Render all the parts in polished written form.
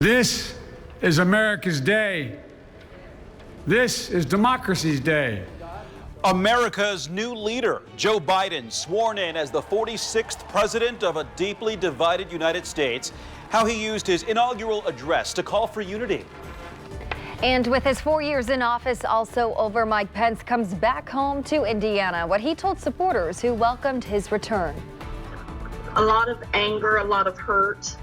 This is America's day. This is democracy's day. America's new leader, Joe Biden, sworn in as the 46th president of a deeply divided United States, how he used his inaugural address to call for unity. And with his 4 years in office also over, Mike Pence comes back home to Indiana. What he told supporters who welcomed his return. A lot of anger, a lot of hurt,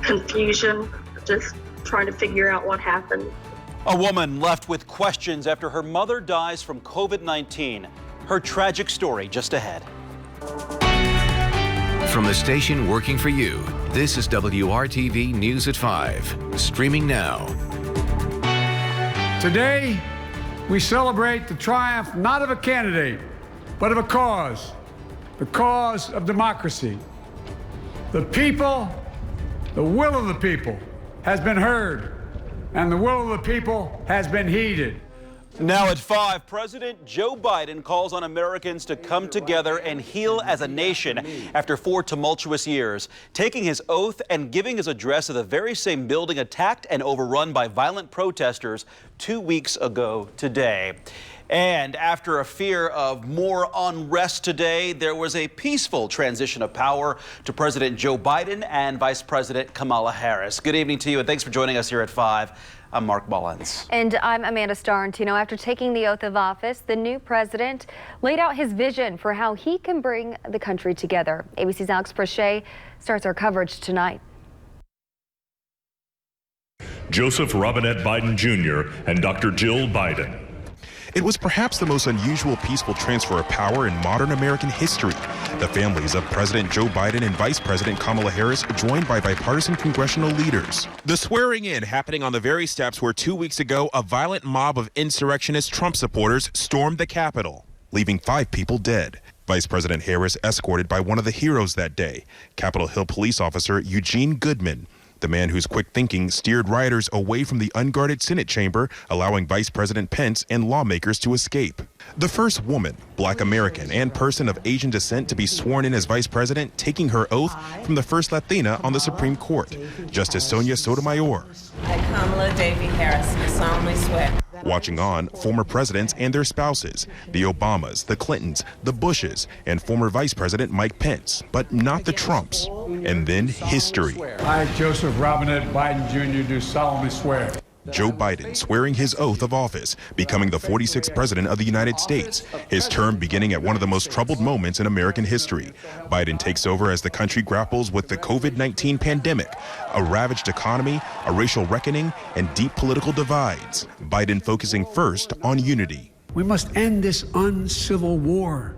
confusion, just trying to figure out what happened. A woman left with questions after her mother dies from COVID-19. Her tragic story just ahead. From the station working for you, this is WRTV News at 5, streaming now. Today, we celebrate the triumph not of a candidate, but of a cause, the cause of democracy. The people, the will of the people has been heard, and the will of the people has been heeded. Now at 5, President Joe Biden calls on Americans to come together and heal as a nation after 4 tumultuous years, taking his oath and giving his address at the very same building attacked and overrun by violent protesters 2 weeks ago today. And after a fear of more unrest today, there was a peaceful transition of power to President Joe Biden and Vice President Kamala Harris. Good evening to you, and thanks for joining us here at 5. I'm Mark Mullins. And I'm Amanda Starrentino. After taking the oath of office, the new president laid out his vision for how he can bring the country together. ABC's Alex Prochet starts our coverage tonight. Joseph Robinette Biden Jr. and Dr. Jill Biden. It was perhaps the most unusual peaceful transfer of power in modern American history. The families of President Joe Biden and Vice President Kamala Harris joined by bipartisan congressional leaders. The swearing in happening on the very steps where 2 weeks ago a violent mob of insurrectionist Trump supporters stormed the Capitol, leaving 5 people dead. Vice President Harris escorted by one of the heroes that day, Capitol Hill police officer Eugene Goodman, the man whose quick thinking steered rioters away from the unguarded Senate chamber, allowing Vice President Pence and lawmakers to escape. The first woman, Black American, and person of Asian descent to be sworn in as Vice President, taking her oath from the first Latina on the Supreme Court, Justice Sonia Sotomayor. I, Kamala Davy Harris, do solemnly swear. Watching on, former presidents and their spouses, the Obamas, the Clintons, the Bushes, and former Vice President Mike Pence, but not the Trumps. And then history. I, Joseph Robinette Biden Jr., do solemnly swear. Joe Biden swearing his oath of office, becoming the 46th president of the United States, his term beginning at one of the most troubled moments in American history. Biden takes over as the country grapples with the COVID-19 pandemic, a ravaged economy, a racial reckoning, and deep political divides. Biden focusing first on unity. We must end this uncivil war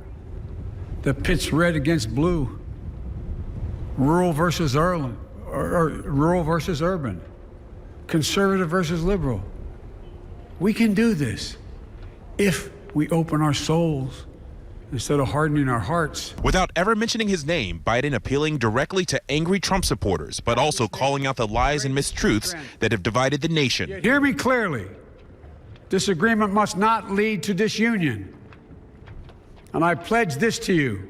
that pits red against blue, rural versus urban, conservative versus liberal. We can do this if we open our souls instead of hardening our hearts. Without ever mentioning his name, Biden appealing directly to angry Trump supporters, but also calling out the lies and mistruths that have divided the nation. Hear me clearly. Disagreement must not lead to disunion. And I pledge this to you.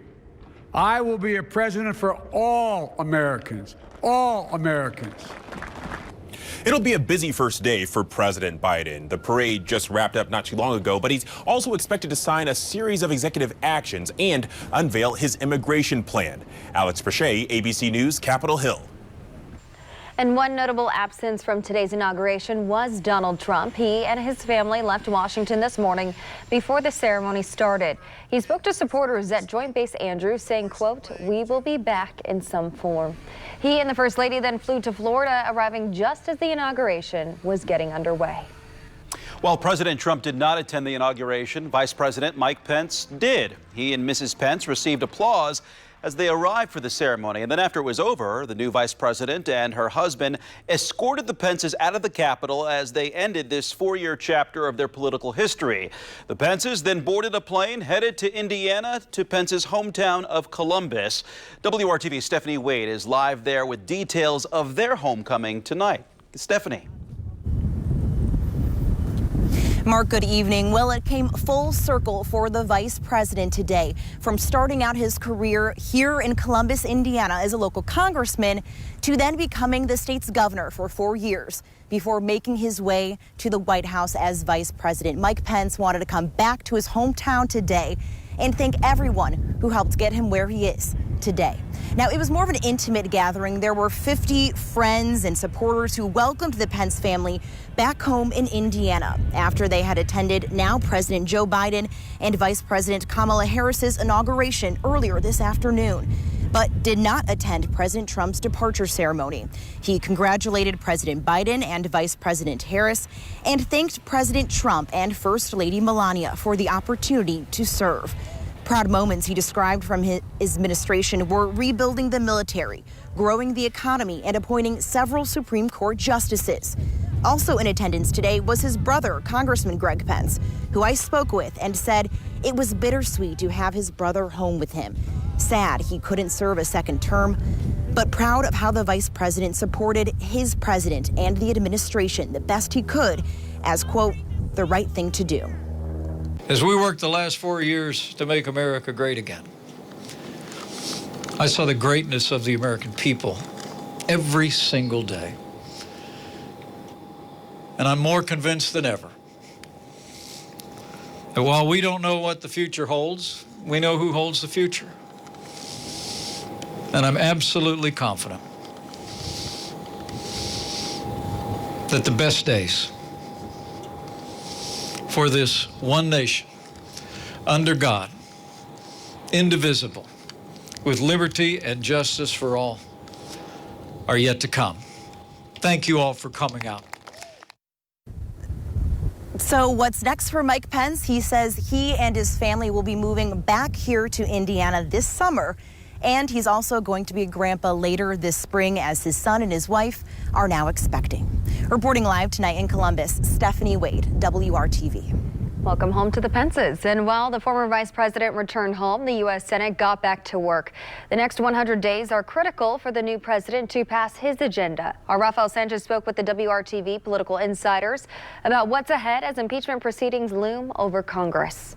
I will be a president for all Americans. All Americans. It'll be a busy first day for President Biden. The parade just wrapped up not too long ago, but he's also expected to sign a series of executive actions and unveil his immigration plan. Alex Prochet, ABC News, Capitol Hill. And one notable absence from today's inauguration was Donald Trump. He and his family left Washington this morning before the ceremony started. He spoke to supporters at Joint Base Andrews saying, quote, "We will be back in some form." He and the First Lady then flew to Florida, arriving just as the inauguration was getting underway. While President Trump did not attend the inauguration, Vice President Mike Pence did. He and Mrs. Pence received applause as they arrived for the ceremony. And then after it was over, the new vice president and her husband escorted the Pences out of the Capitol as they ended this 4-year chapter of their political history. The Pences then boarded a plane headed to Indiana to Pence's hometown of Columbus. WRTV's Stephanie Wade is live there with details of their homecoming tonight. Stephanie. Mark, good evening. Well, it came full circle for the vice president today. From starting out his career here in Columbus, Indiana as a local congressman to then becoming the state's governor for 4 years before making his way to the White House as vice president. Mike Pence wanted to come back to his hometown today and thank everyone who helped get him where he is today. Now, it was more of an intimate gathering. There were 50 friends and supporters who welcomed the Pence family back home in Indiana after they had attended now President Joe Biden and Vice President Kamala Harris's inauguration earlier this afternoon, but did not attend President Trump's departure ceremony. He congratulated President Biden and Vice President Harris and thanked President Trump and First Lady Melania for the opportunity to serve. Proud moments he described from his administration were rebuilding the military, growing the economy, and appointing several Supreme Court justices. Also in attendance today was his brother, Congressman Greg Pence, who I spoke with and said it was bittersweet to have his brother home with him. Sad he couldn't serve a second term, but proud of how the vice president supported his president and the administration the best he could as, quote, the right thing to do. As we worked the last 4 years to make America great again, I saw the greatness of the American people every single day. And I'm more convinced than ever that while we don't know what the future holds, we know who holds the future. And I'm absolutely confident that the best days for this one nation, under God, indivisible, with liberty and justice for all, are yet to come. Thank you all for coming out. So what's next for Mike Pence? He says he and his family will be moving back here to Indiana this summer. And he's also going to be a grandpa later this spring as his son and his wife are now expecting. Reporting live tonight in Columbus, Stephanie Wade, WRTV. Welcome home to the Pences. And while the former vice president returned home, the U.S. Senate got back to work. The next 100 days are critical for the new president to pass his agenda. Our Rafael Sanchez spoke with the WRTV political insiders about what's ahead as impeachment proceedings loom over Congress.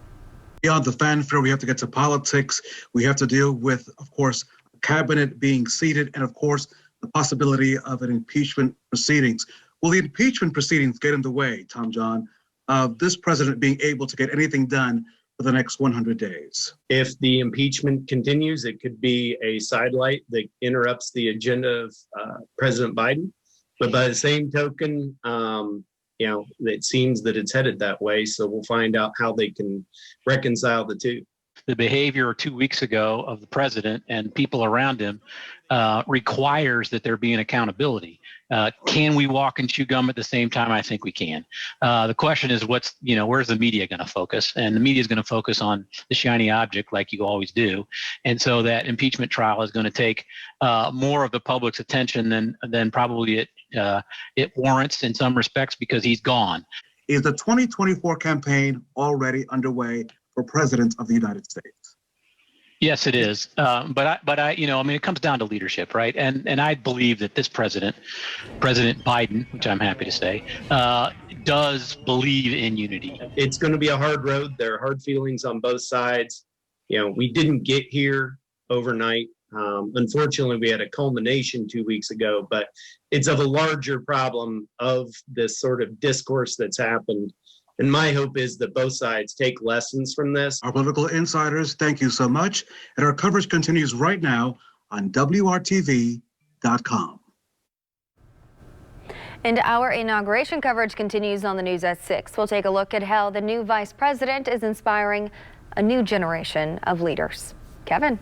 Beyond the fanfare, we have to get to politics. We have to deal with, of course, a cabinet being seated and, of course, the possibility of an impeachment proceedings. Will the impeachment proceedings get in the way, Tom John, of this president being able to get anything done for the next 100 days? If the impeachment continues, it could be a sidelight that interrupts the agenda of President Biden. But by the same token, it seems that it's headed that way. So we'll find out how they can reconcile the two. The behavior 2 weeks ago of the president and people around him requires that there be an accountability. Can we walk and chew gum at the same time? I think we can. The question is, where's the media going to focus? And the media is going to focus on the shiny object like you always do. And so that impeachment trial is going to take more of the public's attention than probably it warrants in some respects because he's gone. Is the 2024 campaign already underway for president of the United States? Yes, it is. But it comes down to leadership, right? And I believe that this President Biden, which I'm happy to say, does believe in unity. It's going to be a hard road. There are hard feelings on both sides. We didn't get here overnight. Unfortunately, we had a culmination 2 weeks ago, but it's of a larger problem of this sort of discourse that's happened. And my hope is that both sides take lessons from this. Our political insiders, thank you so much. And our coverage continues right now on WRTV.com. And our inauguration coverage continues on the news at 6. We'll take a look at how the new vice president is inspiring a new generation of leaders. Kevin.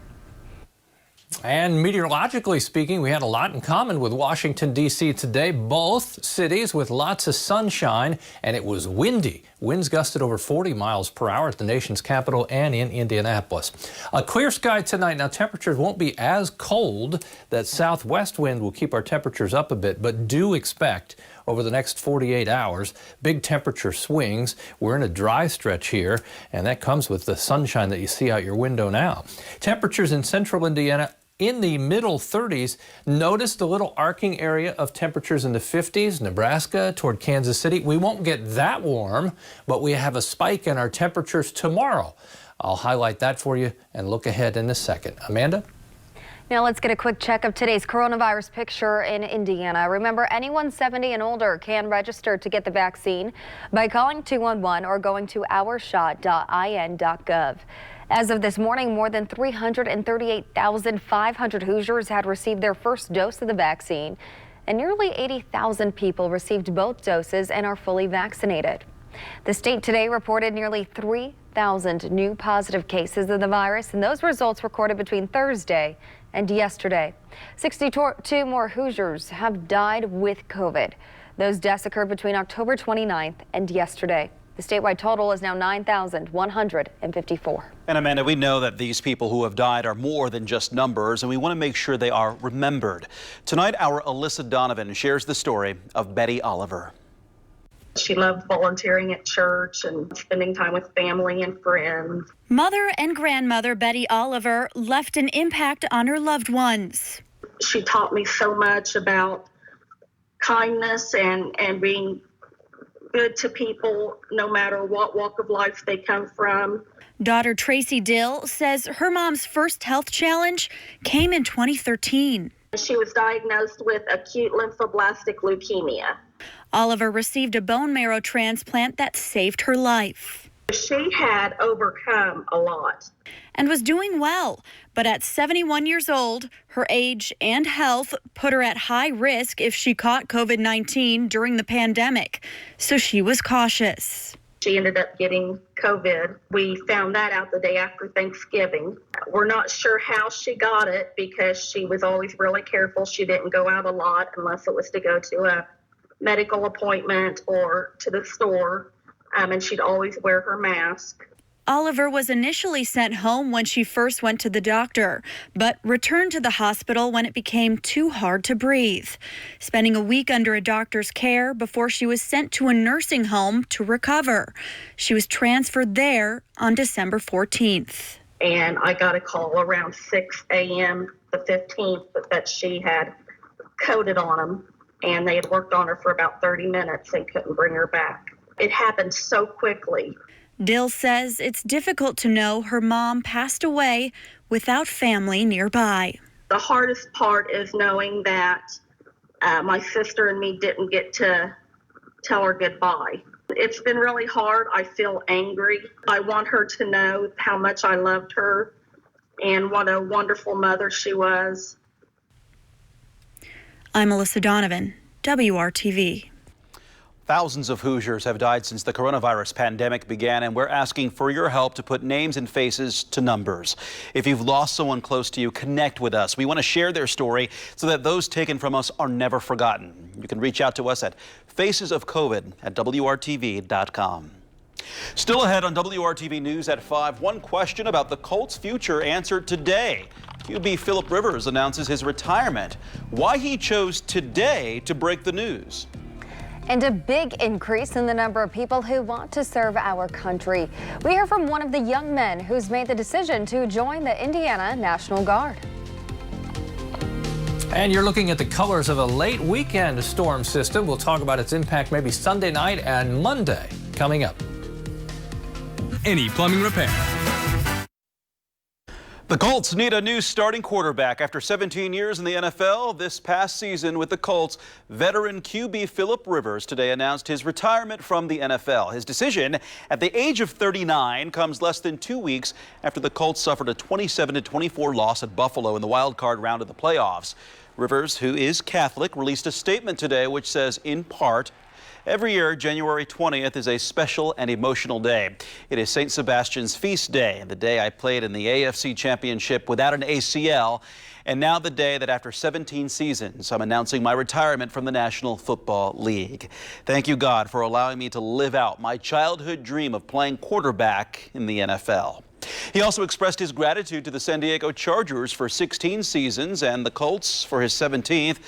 And meteorologically speaking, we had a lot in common with Washington, D.C. today. Both cities with lots of sunshine, and it was windy. Winds gusted over 40 miles per hour at the nation's capital and in Indianapolis. A clear sky tonight. Now, temperatures won't be as cold. That southwest wind will keep our temperatures up a bit, but do expect over the next 48 hours, big temperature swings. We're in a dry stretch here, and that comes with the sunshine that you see out your window now. Temperatures in central Indiana in the middle 30s. Notice the little arcing area of temperatures in the 50s, Nebraska toward Kansas City. We won't get that warm, but we have a spike in our temperatures tomorrow. I'll highlight that for you and look ahead in a second. Amanda? Now let's get a quick check of today's coronavirus picture in Indiana. Remember, anyone 70 and older can register to get the vaccine by calling 211 or going to ourshot.in.gov. As of this morning, more than 338,500 Hoosiers had received their first dose of the vaccine, and nearly 80,000 people received both doses and are fully vaccinated. The state today reported nearly 3,000 new positive cases of the virus, and those results recorded between Thursday and yesterday. 62 more Hoosiers have died with COVID. Those deaths occurred between October 29th and yesterday. The statewide total is now 9,154. And Amanda, we know that these people who have died are more than just numbers, and we want to make sure they are remembered. Tonight, our Alyssa Donovan shares the story of Betty Oliver. She loved volunteering at church and spending time with family and friends. Mother and grandmother Betty Oliver left an impact on her loved ones. She taught me so much about kindness and being good to people, no matter what walk of life they come from. Daughter Tracy Dill says her mom's first health challenge came in 2013. She was diagnosed with acute lymphoblastic leukemia. Oliver received a bone marrow transplant that saved her life. She had overcome a lot and was doing well, but at 71 years old, her age and health put her at high risk if she caught COVID-19 during the pandemic, so she was cautious. She ended up getting COVID. We found that out the day after Thanksgiving. We're not sure how she got it because she was always really careful. She didn't go out a lot unless it was to go to a medical appointment or to the store, and she'd always wear her mask. Oliver was initially sent home when she first went to the doctor, but returned to the hospital when it became too hard to breathe, spending a week under a doctor's care before she was sent to a nursing home to recover. She was transferred there on December 14th. And I got a call around 6 a.m. the 15th that she had coded on them, and they had worked on her for about 30 minutes and couldn't bring her back. It happened so quickly. Dill says it's difficult to know her mom passed away without family nearby. The hardest part is knowing that my sister and me didn't get to tell her goodbye. It's been really hard. I feel angry. I want her to know how much I loved her and what a wonderful mother she was. I'm Alyssa Donovan, WRTV. Thousands of Hoosiers have died since the coronavirus pandemic began, and we're asking for your help to put names and faces to numbers. If you've lost someone close to you, connect with us. We want to share their story so that those taken from us are never forgotten. You can reach out to us at facesofcovid@WRTV.com. Still ahead on WRTV News at 5, one question about the Colts' future answered today. QB Phillip Rivers announces his retirement. Why he chose today to break the news. And a big increase in the number of people who want to serve our country. We hear from one of the young men who's made the decision to join the Indiana National Guard. And you're looking at the colors of a late weekend storm system. We'll talk about its impact maybe Sunday night and Monday coming up. Any plumbing repair. The Colts need a new starting quarterback. After 17 years in the NFL, this past season with the Colts, veteran QB Phillip Rivers today announced his retirement from the NFL. His decision at the age of 39 comes less than 2 weeks after the Colts suffered a 27-24 loss at Buffalo in the wild card round of the playoffs. Rivers, who is Catholic, released a statement today which says, in part, every year, January 20th is a special and emotional day. It is St. Sebastian's feast day, the day I played in the AFC Championship without an ACL, and now the day that after 17 seasons, I'm announcing my retirement from the National Football League. Thank you, God, for allowing me to live out my childhood dream of playing quarterback in the NFL. He also expressed his gratitude to the San Diego Chargers for 16 seasons and the Colts for his 17th.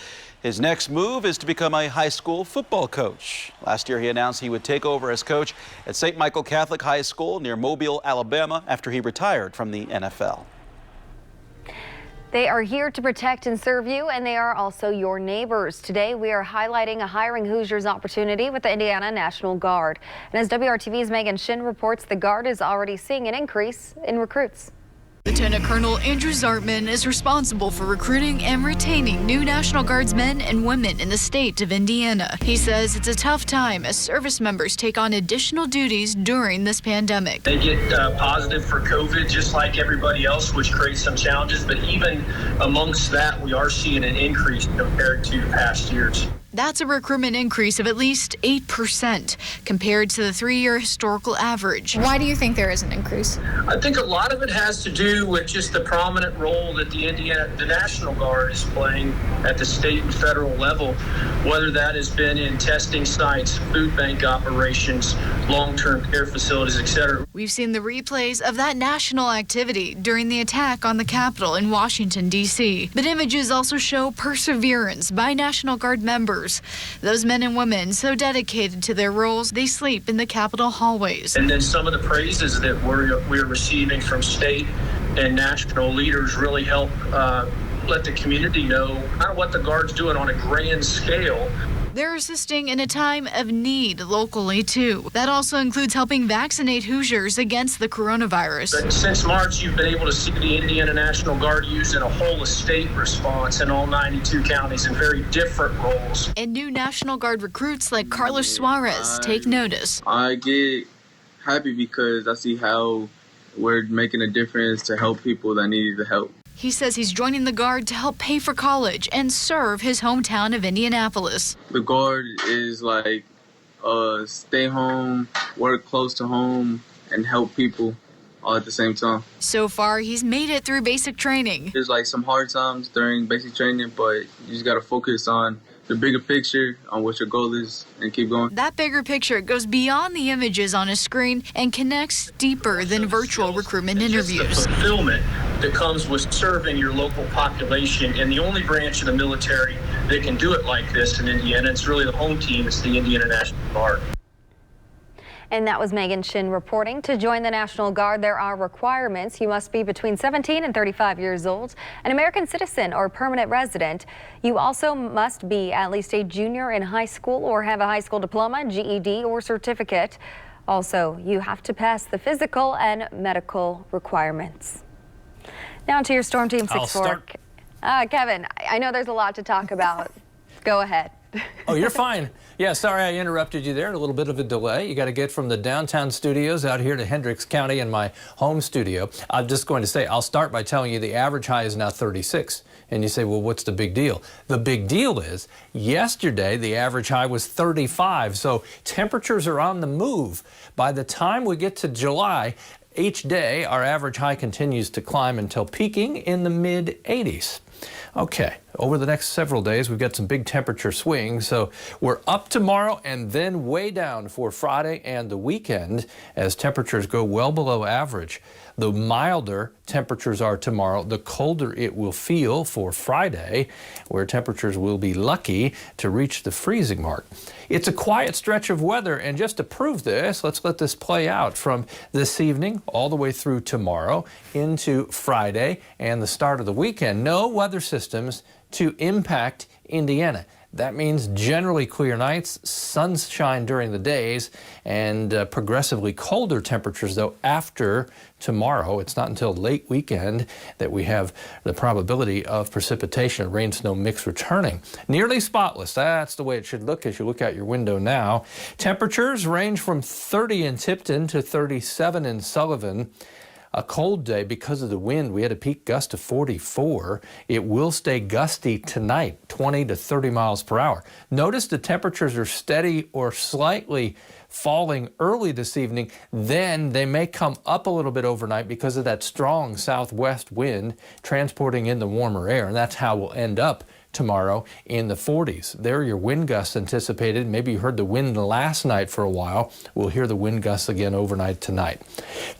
His next move is to become a high school football coach. Last year, he announced he would take over as coach at St. Michael Catholic High School near Mobile, Alabama, after he retired from the NFL. They are here to protect and serve you, and they are also your neighbors. Today, we are highlighting a hiring Hoosiers opportunity with the Indiana National Guard. And as WRTV's Megan Shin reports, the Guard is already seeing an increase in recruits. Lieutenant Colonel Andrew Zartman is responsible for recruiting and retaining new National Guardsmen and women in the state of Indiana. He says it's a tough time as service members take on additional duties during this pandemic. They get positive for COVID just like everybody else, which creates some challenges. But even amongst that, we are seeing an increase compared to past years. That's a recruitment increase of at least 8% compared to the 3-year historical average. Why do you think there is an increase? I think a lot of it has to do with just the prominent role that the National Guard is playing at the state and federal level, whether that has been in testing sites, food bank operations, long-term care facilities, etc. We've seen the replays of that national activity during the attack on the Capitol in Washington, D.C. But images also show perseverance by National Guard members. Those men and women so dedicated to their roles, they sleep in the Capitol hallways. And then some of the praises that we're receiving from state and national leaders really help let the community know kind of what the Guard's doing on a grand scale. They're assisting in a time of need locally, too. That also includes helping vaccinate Hoosiers against the coronavirus. But since March, you've been able to see the Indiana National Guard used in a whole of state response in all 92 counties in very different roles. And new National Guard recruits like Carlos Suarez take notice. I get happy because I see how we're making a difference to help people that need the help. He says he's joining the Guard to help pay for college and serve his hometown of Indianapolis. The Guard is like stay home, work close to home, and help people all at the same time. So far, he's made it through basic training. There's like some hard times during basic training, but you just got to focus on the bigger picture, on what your goal is, and keep going. That bigger picture goes beyond the images on a screen and connects deeper than virtual recruitment interviews. The fulfillment that comes with serving your local population, and the only branch of the military that can do it like this in Indiana, it's really the home team, it's the Indiana National Guard. And that was Megan Shin reporting. To join the National Guard, there are requirements. You must be between 17 and 35 years old, an American citizen or permanent resident. You also must be at least a junior in high school or have a high school diploma, GED, or certificate. Also, you have to pass the physical and medical requirements. Now to your Storm Team 6-4. Kevin, I know there's a lot to talk about. Go ahead. Oh, you're fine. Yeah, sorry I interrupted you there. A little bit of a delay. You got to get from the downtown studios out here to Hendricks County in my home studio. I'm just going to say, I'll start by telling you the average high is now 36. And you say, well, what's the big deal? The big deal is yesterday the average high was 35. So temperatures are on the move. By the time we get to July, each day our average high continues to climb until peaking in the mid-80s. Okay, over the next several days, we've got some big temperature swings. So we're up tomorrow and then way down for Friday and the weekend as temperatures go well below average. The milder temperatures are tomorrow, the colder it will feel for Friday, where temperatures will be lucky to reach the freezing mark. It's a quiet stretch of weather, and just to prove this, let's let this play out from this evening all the way through tomorrow into Friday and the start of the weekend. No weather systems to impact Indiana. That means generally clear nights, sunshine during the days, and progressively colder temperatures, though, after tomorrow. It's not until late weekend that we have the probability of precipitation, rain-snow mix returning. Nearly spotless. That's the way it should look as you look out your window now. Temperatures range from 30 in Tipton to 37 in Sullivan. A cold day because of the wind. We had a peak gust of 44. It will stay gusty tonight, 20 to 30 miles per hour. Notice the temperatures are steady or slightly falling early this evening. Then they may come up a little bit overnight because of that strong southwest wind transporting in the warmer air. And that's how we'll end up tomorrow in the 40s. There are your wind gusts anticipated. Maybe you heard the wind last night for a while. We'll hear the wind gusts again overnight tonight.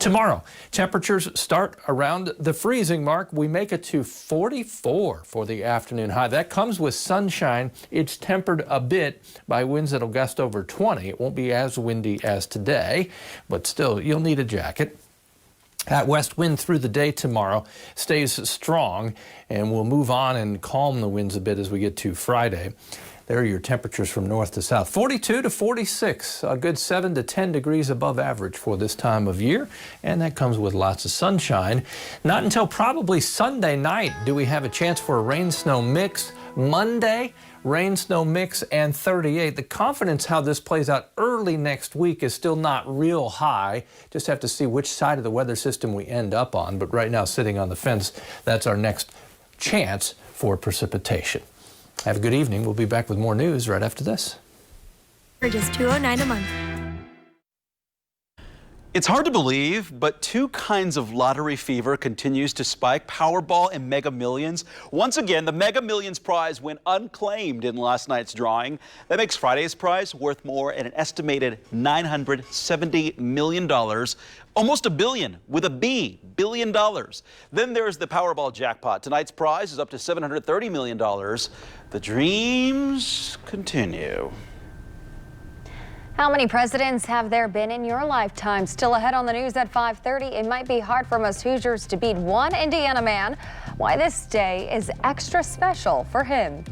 Tomorrow, temperatures start around the freezing mark. We make it to 44 for the afternoon high. That comes with sunshine. It's tempered a bit by winds that'll gust over 20. It won't be as windy as today, but still, you'll need a jacket. That west wind through the day tomorrow stays strong, and we'll move on and calm the winds a bit as we get to Friday. There are your temperatures from north to south. 42 to 46, a good 7 to 10 degrees above average for this time of year, and that comes with lots of sunshine. Not until probably Sunday night do we have a chance for a rain-snow mix. Monday, rain-snow mix and 38. The confidence how this plays out early next week is still not real high. Just have to see which side of the weather system we end up on. But right now, sitting on the fence, that's our next chance for precipitation. Have a good evening. We'll be back with more news right after this. For just $209 a month. It's hard to believe, but two kinds of lottery fever continues to spike: Powerball and Mega Millions. Once again, the Mega Millions prize went unclaimed in last night's drawing. That makes Friday's prize worth more at an estimated $970 million. Almost $1 billion, with a B, billion dollars. Then there's the Powerball jackpot. Tonight's prize is up to $730 million. The dreams continue. How many presidents have there been in your lifetime? Still ahead on the news at 5:30. It might be hard for most Hoosiers to beat one Indiana man. Why this day is extra special for him.